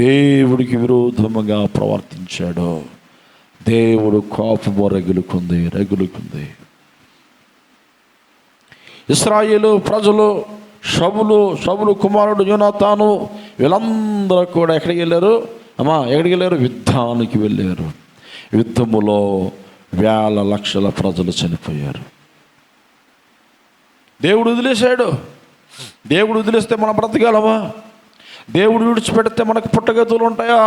దేవుడికి విరోధముగా ప్రవర్తించాడు. దేవుడు కోపము రగులుకుంది. ఇశ్రాయేలు ప్రజలు, సౌలు కుమారుడు యోనాతాను వీళ్ళందరూ కూడా ఎక్కడికి వెళ్ళారు? ఎక్కడికి వెళ్ళారు? యుద్ధానికి వెళ్ళారు. యుద్ధములో వేల లక్షల ప్రజలు చనిపోయారు. దేవుడు వదిలేశాడు. దేవుడు వదిలేస్తే మనం బ్రతకగలమా? దేవుడు విడిచిపెడితే మనకు పుట్టగతులు ఉంటాయా?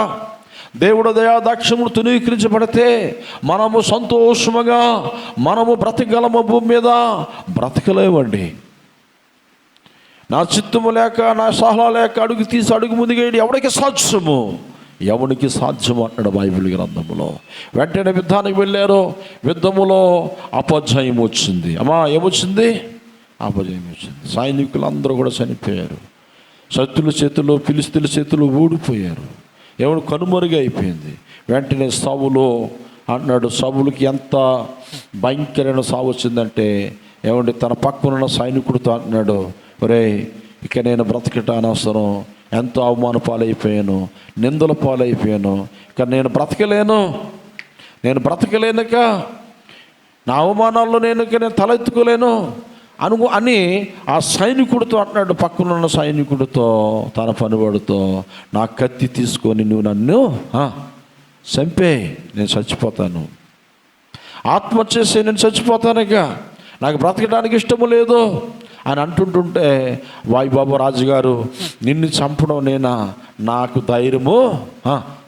దేవుడు దయాదాక్షములు తునీకరించబడితే మనము సంతోషముగా మనము బ్రతకగలము? భూమి మీద బ్రతకలేమండి. నా చిత్తము లేక, నా సలహా లేక అడుగు తీసి అడుగు ముందుగేయడం ఎవరికి సాధ్యము? ఎవరికి సాధ్యము అన్నాడు బైబిల్ గ్రంథములో. వెంటనే యుద్ధానికి వెళ్ళారు. యుద్ధములో అపజయం వచ్చింది. ఏమొచ్చింది? అపజయం వచ్చింది. సైనికులందరూ కూడా చనిపోయారు. శత్రుల చేతుల్లో, ఫిలిష్తీయుల చేతుల్లో ఓడిపోయారు. ఎవరు కనుమరుగా అయిపోయింది. వెంటనే సౌలు అన్నాడు, సౌలుకి ఎంత భయంకరమైన సావు వచ్చిందంటే ఏమంటే తన పక్కనున్న సైనికుడితో అంటున్నాడు, ఒరే ఇక నేను బ్రతకట అనవసరం, ఎంతో అవమాన పాలైపోయాను, నిందల పాలైపోయాను, ఇక నేను బ్రతకలేనుక నా అవమానాల్లో నేను తలెత్తుకోలేను అని ఆ సైనికుడితో అంటున్నాడు. పక్కనున్న సైనికుడితో, తన పనివాడితో, నా కత్తి తీసుకొని నువ్వు నన్ను చంపే, నేను చచ్చిపోతాను, ఆత్మహత్య చేసి నేను చచ్చిపోతానుక, నాకు బ్రతకడానికి ఇష్టము లేదు అని అంటుంటుంటే, వాయిబాబు రాజుగారు నిన్ను చంపడం నేనా, నాకు ధైర్యము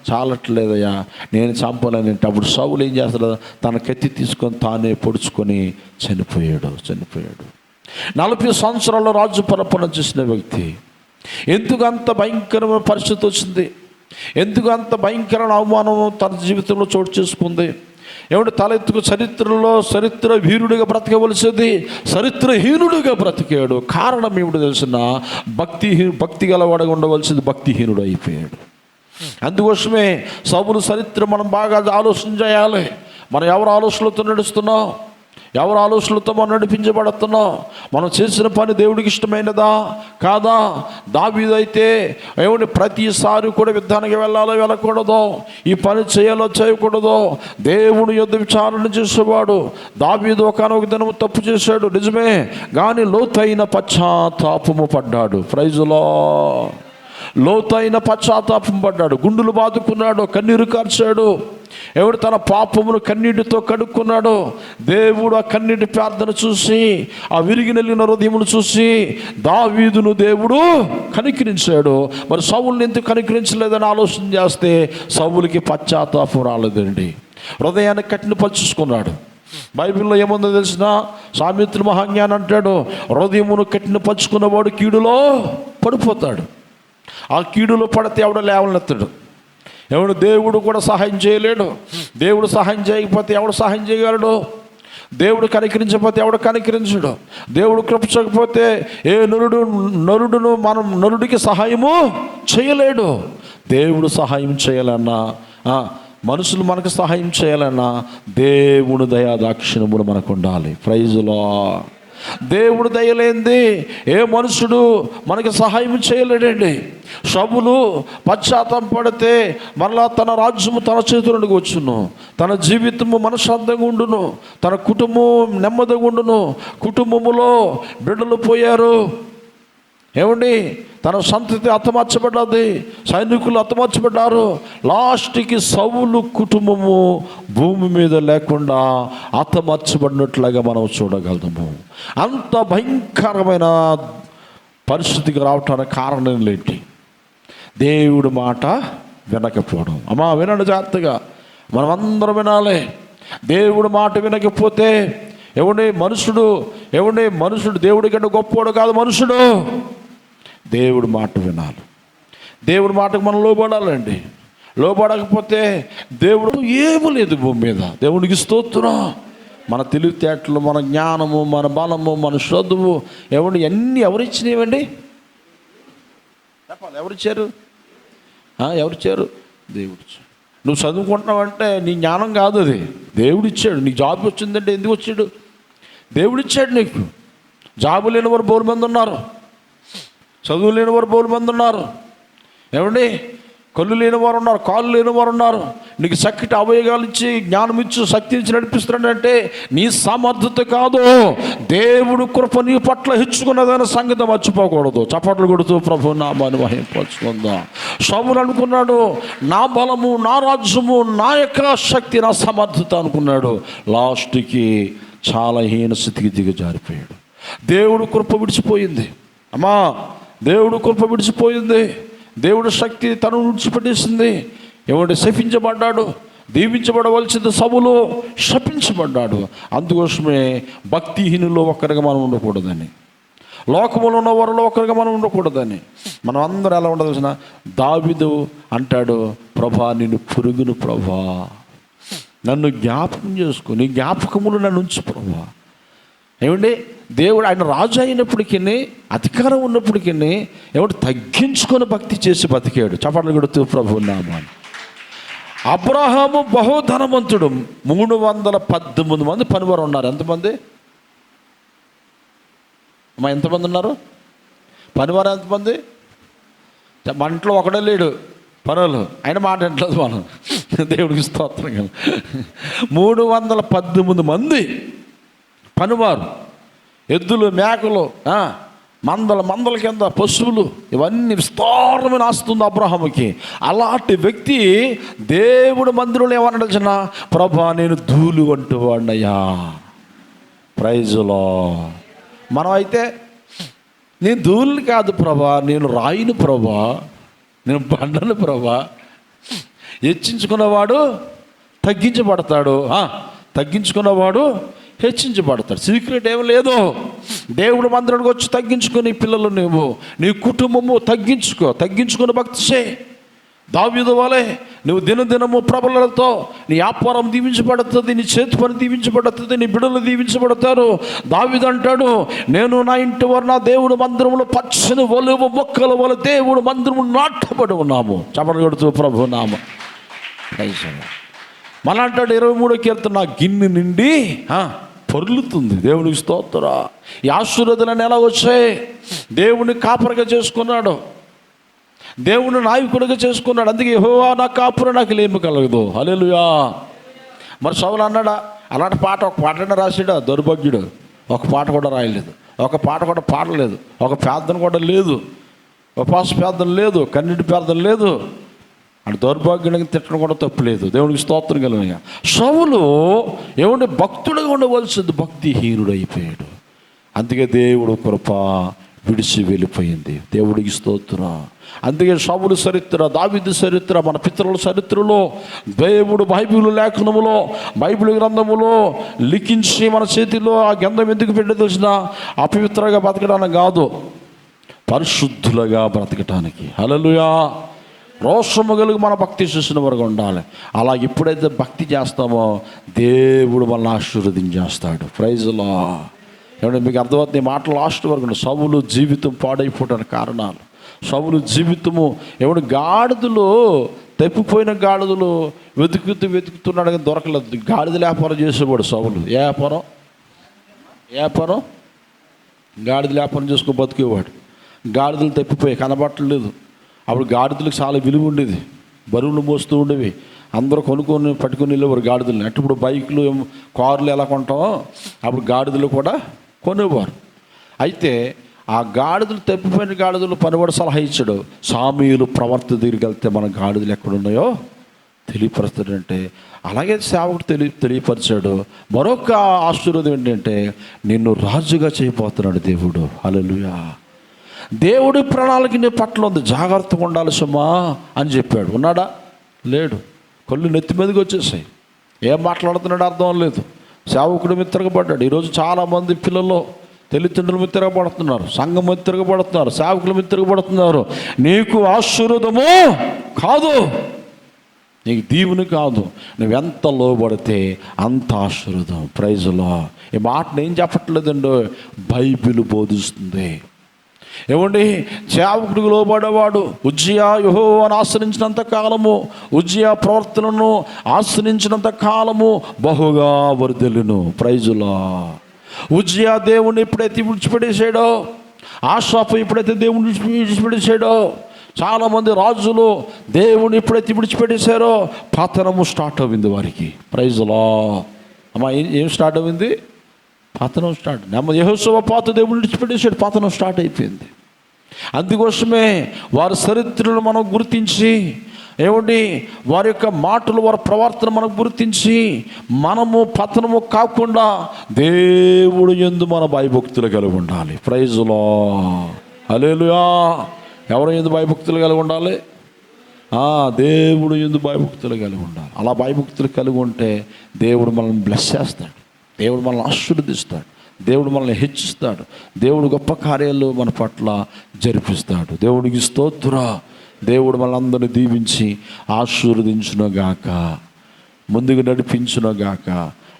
చాలట్లేదయ్యా, నేను చంపలేనంటే అప్పుడు సౌలు ఏం చేస్తాడు? తన కత్తి తీసుకొని తానే పొడుచుకొని చనిపోయాడు. 40 సంవత్సరాల రాజు పరిపాలన చేసిన వ్యక్తి. ఎందుకు అంత భయంకరమైన పరిస్థితి వచ్చింది? ఎందుకు అంత భయంకరమైన అవమానం తన జీవితంలో చోటు చేసుకుంది? ఏమంటే తలెత్తుకు చరిత్ర వీరుడిగా బ్రతకవలసింది చరిత్రహీనుడిగా బ్రతికాడు. కారణం ఏమిటో తెలిసిన, భక్తి గలవాడిగా ఉండవలసింది భక్తిహీనుడు అయిపోయాడు. అందుకోసమే సౌలు చరిత్ర మనం బాగా ఆలోచన చేయాలి. మనం ఎవరు ఆలోచనలతో నడుస్తున్నాం? ఎవరు ఆలోచనలతో మనం నడిపించబడుతున్నాం? మనం చేసిన పని దేవుడికి ఇష్టమైనదా కాదా? దావీదు అయితే ఏమంటే ప్రతిసారి కూడా యుద్ధానికి వెళ్ళకూడదు, ఈ పని చేయకూడదు, దేవుని యొద్ద విచారణ చేసేవాడు. దావీదు ఒకనొక దినము తప్పు చేశాడు నిజమే, కానీ లోతైన పశ్చాత్తాపము పడ్డాడు. ప్రైజులో లోతైన పశ్చాత్తాపం పడ్డాడు. గుండెలు బాదుకున్నాడు, కన్నీరు కార్చాడు. ఎవడు తన పాపమును కన్నీటితో కడుక్కున్నాడు. దేవుడు ఆ కన్నీటి ప్రార్థన చూసి, ఆ విరిగి నెలిగిన హృదయమును చూసి దావీదును దేవుడు కనికరించాడు. మరి సౌలుని ఎందుకు కనికరించలేదని ఆలోచన చేస్తే సౌలుకి పశ్చాత్తాపం రాలేదండి. హృదయాన్ని కఠినపరుచుకున్నాడు. బైబిల్లో ఏముందో తెలిసిన, సామెతల మహాజ్ఞానం అంటాడు, హృదయమును కఠినపరుచుకున్నవాడు కీడులో పడిపోతాడు. ఆ కీడులో పడితే ఎవడో లేవనెత్తాడు. ఎవడు దేవుడు కూడా సహాయం చేయలేడు. దేవుడు సహాయం చేయకపోతే ఎవడు సహాయం చేయగలడు? దేవుడు కనికరించకపోతే ఎవడు కనికరించడు? దేవుడు కృపించకపోతే ఏ నరుడికి సహాయము చేయలేడు. దేవుడు సహాయం చేయాలన్నా, మనుషులు మనకు సహాయం చేయాలన్నా దేవుని దయాదాక్షిణ్యములు మనకు ఉండాలి. ప్రైజులో దేవుడు దయలేంది ఏ మనుషుడు మనకి సహాయం చేయలేడండి. సౌలు పశ్చాత్తాపడితే మరలా తన రాజ్యము తన చేతులకు వచ్చును, తన జీవితము మనశ్శాంతంగా ఉండును, తన కుటుంబం నెమ్మదిగా ఉండును. కుటుంబములో బిడ్డలు పోయారు, ఏమండి, తన సంతతి హతమార్చబడ్డది, సైనికులు హతమార్చబడ్డారు. లాస్ట్కి సౌలు కుటుంబము భూమి మీద లేకుండా హతమార్చబడినట్లుగా మనం చూడగలము. అంత భయంకరమైన పరిస్థితికి రావటానికి కారణం ఏంటి? దేవుడి మాట వినకపోవడం. అమ్మా వినండి జాగ్రత్తగా, మనం అందరం వినాలి. దేవుడి మాట వినకపోతే మనుషుడు దేవుడి కంటే గొప్పవాడు కాదు మనుషుడు. దేవుడి మాట వినాలి, దేవుడి మాటకు మనం లోబడాలండి. లోబడకపోతే దేవుడు ఏమీ లేదు భూమి మీద. దేవునికి స్తోత్రం. మన తెలివితేటలు, మన జ్ఞానము, మన బలము, మన శ్రద్ధము అన్నీ ఎవరిచ్చినవండి? చెప్పాలి, ఎవరిచ్చారు? ఎవరిచ్చారు? దేవుడిచ్చాడు. నువ్వు చదువుకుంటున్నావంటే నీ జ్ఞానం కాదు, అది దేవుడిచ్చాడు. నీకు జాబ్ వచ్చిందంటే ఎందుకు వచ్చాడు? దేవుడిచ్చాడు నీకు. జాబు లేని వారు బోరు మంది ఉన్నారు, చదువు లేని వారు బోరు మంది ఉన్నారు, కళ్ళు లేని వారు ఉన్నారు, కాళ్ళు లేని వారు ఉన్నారు. నీకు చక్కటి అవయవాలు ఇచ్చి జ్ఞానం ఇచ్చి శక్తి ఇచ్చి నడిపిస్తున్నాడంటే నీ సమర్థత కాదు, దేవుడు కృప నీ పట్ల హెచ్చుకున్నదైన సంగతి మర్చిపోకూడదు. చప్పట్లు కొడుతూ ప్రభు నామాన్ని మహింపరచుకుందాం. సౌలు అనుకున్నాడు, నా బలము, నా రాజ్యము, నా యొక్క శక్తి, నా సమర్థత అనుకున్నాడు. లాస్ట్కి చాలా హీన స్థితికి దిగజారిపోయాడు. దేవుడు కృప విడిచిపోయింది. అమ్మా, దేవుడు కృప విడిచిపోయింది. దేవుడు శక్తి తను విడిచిపెట్టేసింది. శపించబడ్డాడు. దీవించబడవలసింది సౌలు శపించబడ్డాడు. అందుకోసమే భక్తిహీనులో ఒక్కరిగా మనం ఉండకూడదని, లోకములో ఉన్న వారిలో ఒకరిగా మనం ఉండకూడదని. మనం అందరూ ఎలా ఉండదు? దావీదు అంటాడు, ప్రభా నేను పురుగును ప్రభా, నన్ను జ్ఞాపకం చేసుకో, నీ జ్ఞాపకములు నన్ను ఉంచు ప్రభా. దేవుడు ఆయన రాజు అయినప్పటికీ, అధికారం ఉన్నప్పటికీ తగ్గించుకొని భక్తి చేసి బతికాడు. చప్పట్లు కొడుతూ ప్రభు నామాన్ని. అబ్రహాము బహుధనవంతుడు. 318 మంది పనివారు ఉన్నారు. ఎంతమంది అమ్మా? ఎంతమంది ఉన్నారు పనివారు? ఎంతమంది? మన ఇంట్లో ఒకడే లేడు పనులు, ఆయన మాట అంటలేదు మనం. దేవుడికి స్తోత్రం కదా. 318 మంది పనివారు, ఎద్దులు, మేకలు, మందల కింద పశువులు, ఇవన్నీ విస్తారమైన ఆస్తుంది అబ్రహాముకి. అలాంటి వ్యక్తి దేవుడు మందిరంలో ఏమన్నాడు చిన్న, ప్రభా నేను ధూళి వంటి వాడినయ్యా. ప్రైజులో మనం అయితే, నేను ధూళి కాదు ప్రభా, నేను రాయిని ప్రభా, నేను బండను ప్రభా. హెచ్చించుకున్నవాడు తగ్గించబడతాడు, తగ్గించుకున్నవాడు హెచ్చించబడతాడు. సీక్రెట్ ఏమి లేదు. దేవుడు మందిరానికి వచ్చి తగ్గించుకుని, పిల్లలు నువ్వు, నీ కుటుంబము తగ్గించుకుని భక్తి చేయి. దావీదు వలె నువ్వు దినదినము ప్రబలతో నీ వ్యాపారం దీవించబడుతుంది, నీ చేతి పని దీవించబడుతుంది, నీ బిడ్డలు దీవించబడతారు. దావీదు అంటాడు, నేను నా ఇంటి వారు నా దేవుడు మందిరంలో పచ్చని ఒలివ మొక్కల వల్ల దేవుడు మందిరము నాటబడి ఉన్నాము. చప్పట్లు కొడుతూ ప్రభు నామ. మళ్ళా అంటాడు 23వ కీర్తన, నా గిన్నె నిండి పొర్లుతుంది. దేవునికి స్తోత్రం. ఈ ఆశీర్వాదాలన్నీ ఎలా వచ్చాయి? దేవుని కాపరిగా చేసుకున్నాడు, దేవుని నాయకుడిగా చేసుకున్నాడు. అందుకే యెహోవా నా కాపురం, నాకు లేమి కలగదు. హల్లెలూయా. మరి సౌలు అన్నాడా? అలాంటి పాట ఒక పాటనే రాసాడా? దౌర్భాగ్యుడు. ఒక పాట కూడా రాయలేదు, ఒక పాట కూడా పాడలేదు, ఒక ప్రార్థన కూడా లేదు, ఉపవాస ప్రార్థన లేదు, కన్నీటి ప్రార్థన లేదు. అంటే దౌర్భాగ్యానికి తిట్టడం కూడా తప్పులేదు. దేవునికి స్తోత్రం కలిగిన సౌలు భక్తుడిగా ఉండవలసింది భక్తిహీనుడు అయిపోయాడు. అందుకే దేవుడు కృప విడిచి వెళ్ళిపోయింది. దేవుడికి స్తోత్రం. అందుకే సౌలు చరిత్ర, దావీదు చరిత్ర, మన పితరుల చరిత్రలో దేవుడు బైబిల్ లేఖనములో, బైబిల్ గ్రంథములో లిఖించి మన చేతిలో ఆ గ్రంథం ఎందుకు పెట్టి తెలిసిన, అపవిత్రంగా బతకడానికి కాదు, పరిశుద్ధులుగా బ్రతకటానికి. హల్లెలూయా. రోషము కలిగి మన భక్తి చేసిన వరకు ఉండాలి. అలా ఎప్పుడైతే భక్తి చేస్తామో దేవుడు మనల్ని ఆశీర్వదించేస్తాడు. ప్రైజ్లో మీకు అర్థమవుతుంది మాటలు లాస్ట్ వరకు. సౌలు జీవితం పాడైపోవడానికి కారణాలు, సౌలు జీవితము గాడిదలు, తప్పిపోయిన గాడిదలు వెతుకుతున్నాడు కానీ దొరకలేదు. గాడిదల వ్యాపారం చేసేవాడు సౌలు. ఏ వ్యాపారం? గాడిద వ్యాపారం చేసుకుని బతికేవాడు. గాడిదలు తప్పిపోయి కనబట్టలేదు. అప్పుడు గాడిదలకు చాలా విలువ ఉండేది, బరువులు మోస్తూ ఉండేవి, అందరూ కొనుక్కొని పట్టుకుని వెళ్ళేవారు గాడిదలు. అంటే ఇప్పుడు బైకులు కార్లు ఎలా కొంటామో అప్పుడు గాడిదలు కూడా కొనేవారు. అయితే ఆ గాడిదలు తప్పిపోయిన గాడిదలు పనివాడు సలహా ఇచ్చాడు, సామీయులు ప్రవర్త దగ్గరికి వెళ్తే మన గాడిదలు ఎక్కడున్నాయో తెలియపరుస్తాడంటే, అలాగే సేవకుడు తెలియపరిచాడు. మరొక ఆశీర్వాదం ఏంటంటే నిన్ను రాజుగా చేయబోతున్నాడు దేవుడు. హల్లెలూయా. దేవుడి ప్రణాళిక నీ పట్ల ఉంది, జాగ్రత్తగా ఉండాలి సుమా అని చెప్పాడు. ఉన్నాడా? లేడు. కళ్ళు నెత్తి మీదకి వచ్చేసాయి. ఏం మాట్లాడుతున్నాడు అర్థం లేదు. సేవకుడు మీద తిరగబడ్డాడు. ఈరోజు చాలామంది పిల్లలు తల్లిదండ్రుల మీద తిరగబడుతున్నారు, సంఘం మీద తిరగబడుతున్నారు, సేవకుల మీద తిరగబడుతున్నారు. నీకు ఆశీర్వాదము కాదు, నీకు దీవుని కాదు, నువ్వెంత లోబడితే అంత ఆశీర్వాదం. ప్రైజ్లో ఈ మాటను ఏం చెప్పట్లేదండి, బైబిల్ బోధిస్తుంది. ఏమండి, సేవకుడికి లోబడేవాడు ఉజ్జియా యెహోవాను ఆశ్రయించినంత కాలము, ఉజ్జియా ప్రవర్తనను ఆశ్రయించినంత కాలము బహుగా వర్ధిల్లును. ప్రైజులా. ఉజ్జియా దేవుణ్ణి ఎప్పుడైతే విడిచిపెట్టేసాడో, ఆషాపు ఎప్పుడైతే దేవుణ్ణి విడిచిపెట్టేసాడో, చాలామంది రాజులు దేవుని ఎప్పుడైతే విడిచిపెట్టేశారో పతనము స్టార్ట్ అయింది వారికి. ప్రైజులా. అమ్మా ఏం స్టార్ట్ అయింది? పతనం స్టార్ట్. యెహోషువ పాత దేవుని విడిచిపెట్టేసాడు, పతనం స్టార్ట్ అయిపోయింది. అందుకోసమే వారి చరిత్రను మనం గుర్తించి, ఏమండి వారి యొక్క మాటలు, వారి ప్రవర్తన మనం గుర్తించి మనము పతనము కాకుండా దేవుడు యందు మన భయభక్తులు కలిగి ఉండాలి. ప్రైజులో. హల్లెలూయా. ఎవరు యందు భయభక్తులు కలిగి ఉండాలి? దేవుడు యందు భయభక్తులు కలిగి ఉండాలి. అలా భయభక్తులు కలిగి ఉంటే దేవుడు మనల్ని బ్లెస్ చేస్తాడు, దేవుడు మనల్ని ఆశీర్వదిస్తాడు, దేవుడు మనల్ని హెచ్చిస్తాడు, దేవుడు గొప్ప కార్యాలు మన పట్ల జరిపిస్తాడు. దేవుడికి స్తోత్ర. దేవుడు మనల్ని దీవించి ఆశీర్వదించునుగాక, ముందుకు నడిపించునుగాక.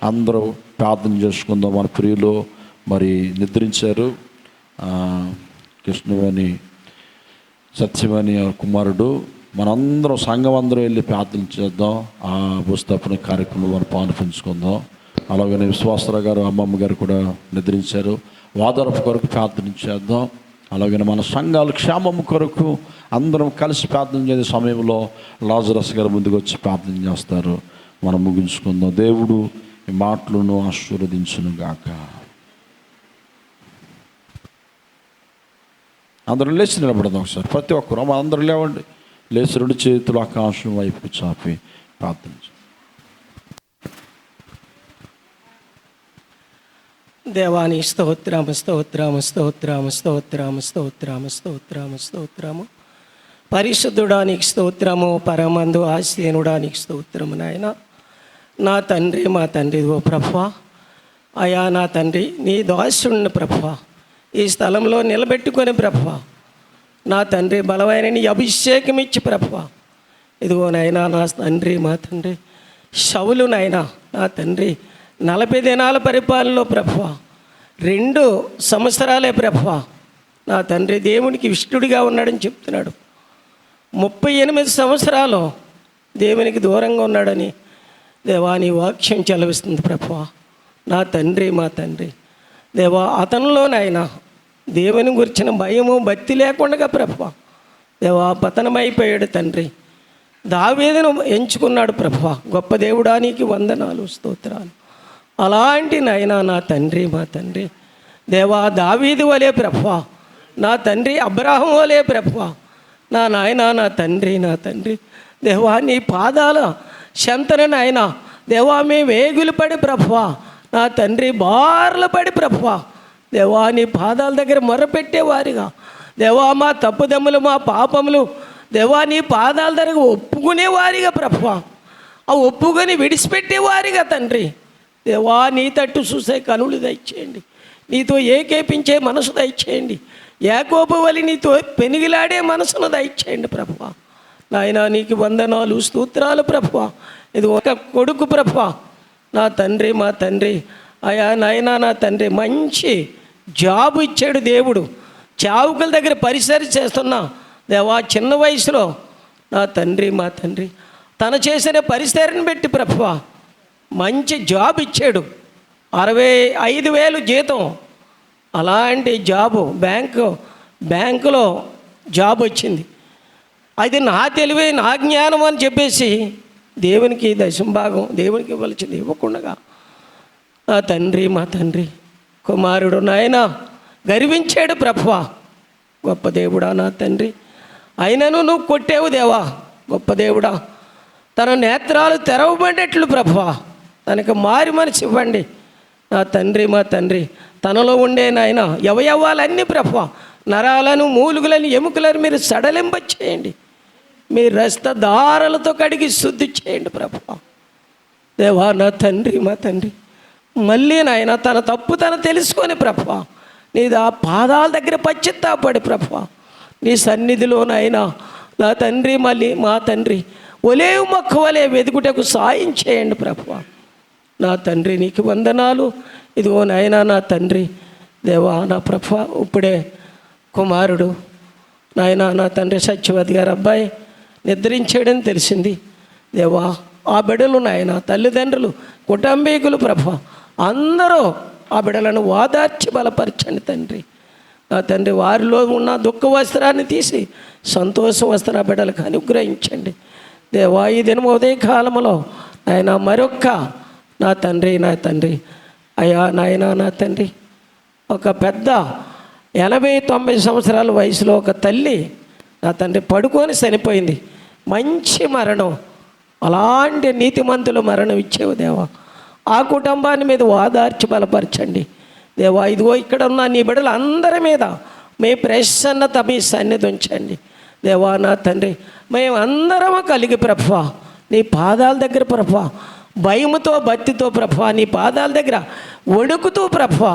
అందరూ ప్రార్థన చేసుకుందాం. మన ప్రియులు మరి నిద్రించారు. కృష్ణవేణి సత్యవేణి కుమారుడు, మనందరం సంఘం అందరం వెళ్ళి ప్రార్థన చేద్దాం. ఆ భూస్థాపన కార్యక్రమంలో మనం పాల్పంచుకుందాం. అలాగనే విశ్వాసరావు గారు, అమ్మమ్మ గారు కూడా నిద్రించారు. వాదరపు కొరకు ప్రార్థన చేద్దాం. అలాగనే మన సంఘాల క్షేమం కొరకు అందరం కలిసి ప్రార్థన చేసే సమయంలో లాజరస్ గారు ముందుకు వచ్చి ప్రార్థన చేస్తారు. మనం ముగించుకుందాం. దేవుడు ఈ మాటలను ఆశీర్వదించును గాక. అందరం లేచి నిలబడదాం ఒకసారి. ప్రతి ఒక్కరు అందరూ లేవండి. లేచి రెండు చేతులు ఆకాశం వైపు చాపి ప్రార్థన. దేవాని స్తోత్రము స్తోత్రము స్తోత్రము స్తోత్రము స్తోత్రము స్తోత్రము స్తోత్రము. పరిశుద్ధుడానికి స్తోత్రము, పరమందు ఆశీనుడానికి స్తోత్రము. నాయన నా తండ్రి, మా తండ్రి, ఓ ప్రభువా, అయా నా తండ్రి, నీ దాసుడిని ప్రభువా ఈ స్థలంలో నిలబెట్టుకొని ప్రభువా, నా తండ్రి బలమైన నీ అభిషేకం ఇచ్చి ప్రభువా, ఇదిగో నాయనా నా తండ్రి, మా తండ్రి శౌలు నాయనా నా తండ్రి 40 దినాల పరిపాలనలో ప్రభువా 2 సంవత్సరాలే ప్రభువా నా తండ్రి దేవునికి ఇష్టడుగా ఉన్నాడని చెప్తున్నాడు. 38 సంవత్సరాలు దేవునికి దూరంగా ఉన్నాడని దేవాని వాక్యం చెలవిస్తుంది ప్రభువా. నా తండ్రి, మా తండ్రి దేవా, అతనిలోనైనా దేవుని గురించిన భయము భక్తి లేకుండా ప్రభువా దేవా పతనమైపోయాడు తండ్రి. దావీదును ఎంచుకున్నాడు ప్రభువా. గొప్ప దేవుడానికి వందనాలు, స్తోత్రాలు. అలాంటి నాయనా నా తండ్రి, మా తండ్రి దేవా, దావీదు వలే ప్రభువా, నా తండ్రి అబ్రాహం వలే ప్రభువా, నా నాయన నా తండ్రి, నా తండ్రి దేవా నీ పాదాల శంతన నాయన దేవా మేము వేగులు పడి ప్రభువా, నా తండ్రి బార్లు పడి ప్రభువా దేవా నీ పాదాల దగ్గర మొరపెట్టేవారిగా దేవా మా తప్పుదమ్ములు, మా పాపములు దేవా నీ పాదాల దగ్గర ఒప్పుకునేవారిగా ప్రభువా, ఆ ఒప్పుకొని విడిచిపెట్టేవారిగా తండ్రి దేవా నీ తట్టు చూసే కనులు దయచేయండి, నీతో ఏకేపించే మనసు దయచేయండి, యాకోబు వలి నీతో పెనిగిలాడే మనసును దయచేయండి ప్రభువా. నాయన నీకు వందనాలు, స్తోత్రాలు ప్రభువా. ఇది ఒక కొడుకు ప్రభువా, నా తండ్రి, మా తండ్రి అయా నాయన నా తండ్రి మంచి జాబు ఇచ్చాడు దేవుడు. చావుకల దగ్గర పరిసరి చేస్తున్నా దేవా చిన్న వయసులో నా తండ్రి, మా తండ్రి తను చేసిన పరిసరిని పెట్టి ప్రభువా మంచి జాబ్ ఇచ్చాడు. 65,000 జీతం అలాంటి జాబు బ్యాంకులో జాబ్ వచ్చింది. అది నా తెలివి నా జ్ఞానం అని చెప్పేసి దేవునికి దశంభాగం దేవునికి ఇవ్వాల్సింది ఇవ్వకుండా మా తండ్రి కుమారుడు నాయన గర్వించాడు. ప్రభువా గొప్ప దేవుడా నా తండ్రి, అయినను నువ్వు కొట్టేవు దేవా, గొప్ప దేవుడా. తన నేత్రాలు తెరవబడేట్లు ప్రభువా తనకు మారి మనసు ఇవ్వండి మా తండ్రి. తనలో ఉండే నాయన అవయవాలన్నీ ప్రభువా, నరాలను మూలుగులను ఎముకలను మీరు సడలింపచేయండి. మీ రక్తధారలతో కడిగి శుద్ధి చేయండి ప్రభువా. దేవా నా తండ్రి మళ్ళీ నాయన తన తప్పు తెలుసుకొని ప్రభువా నీ పాదాల దగ్గర పశ్చాత్తాపడి ప్రభువా నీ సన్నిధిలోనైనా నా తండ్రి మళ్ళీ మా తండ్రి ఒలేవు మొక్క వలె వెతుకుటకు సాయం చేయండి ప్రభువా. నా తండ్రి నీకు వందనాలు. ఇదిగో నాయనా నా తండ్రి దేవా నా ప్రభువా, ఇప్పుడే కుమారుడు నాయన నా తండ్రి సత్యవతి గారు అబ్బాయి నిద్రించాడని తెలిసింది దేవా. ఆ బిడ్డలు నాయన తల్లిదండ్రులు కుటుంబీకులు ప్రభువా అందరూ ఆ బిడ్డలను ఓదార్చి బలపరచండి తండ్రి. నా తండ్రి వారిలో ఉన్న దుఃఖ వస్త్రాన్ని తీసి సంతోష వస్త్ర బిడ్డలకు అనుగ్రహించండి దేవా. ఈ దినం ఉదయ కాలంలో ఆయన మరొక్క నా తండ్రి అయ్యా నాయన నా తండ్రి, ఒక పెద్ద 80-90 సంవత్సరాల వయసులో ఒక తల్లి నా తండ్రి పడుకొని చనిపోయింది. మంచి మరణం, అలాంటి నీతిమంతులు మరణం ఇచ్చేవు దేవా. ఆ కుటుంబాన్ని మీద ఓదార్చి బలపరచండి దేవా. ఇదిగో ఇక్కడ ఉన్న నీ బిడ్డలు అందరి మీద మీ ప్రసన్నత మీ సన్నిధి ఉంచండి దేవా. నా తండ్రి మేమందరము కలిగి ప్రభువా నీ పాదాల దగ్గర ప్రభువా భయముతో భక్తితో ప్రభువా నీ పాదాల దగ్గర వణుకుతూ ప్రభువా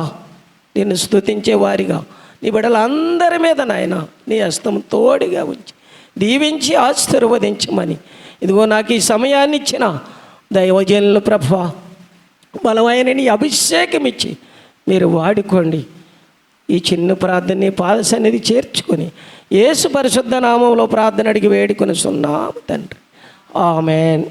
నిన్ను స్తుతించే వారిగా నీ బిడ్డలందరి మీద నాయన నీ హస్తం తోడుగా ఉంచి దీవించి ఆశీర్వదించమని ఇదిగో నాకు ఈ సమయాన్ని ఇచ్చిన దైవజనులు ప్రభువా బలమైన నీ అభిషేకం ఇచ్చి మీరు వాడుకోండి. ఈ చిన్న ప్రార్థనని పాద సన్నిధి చేర్చుకొని యేసు పరిశుద్ధ నామంలో ప్రార్థన అడిగి వేడుకొని సున్నాము తండ్రి. ఆమెన్.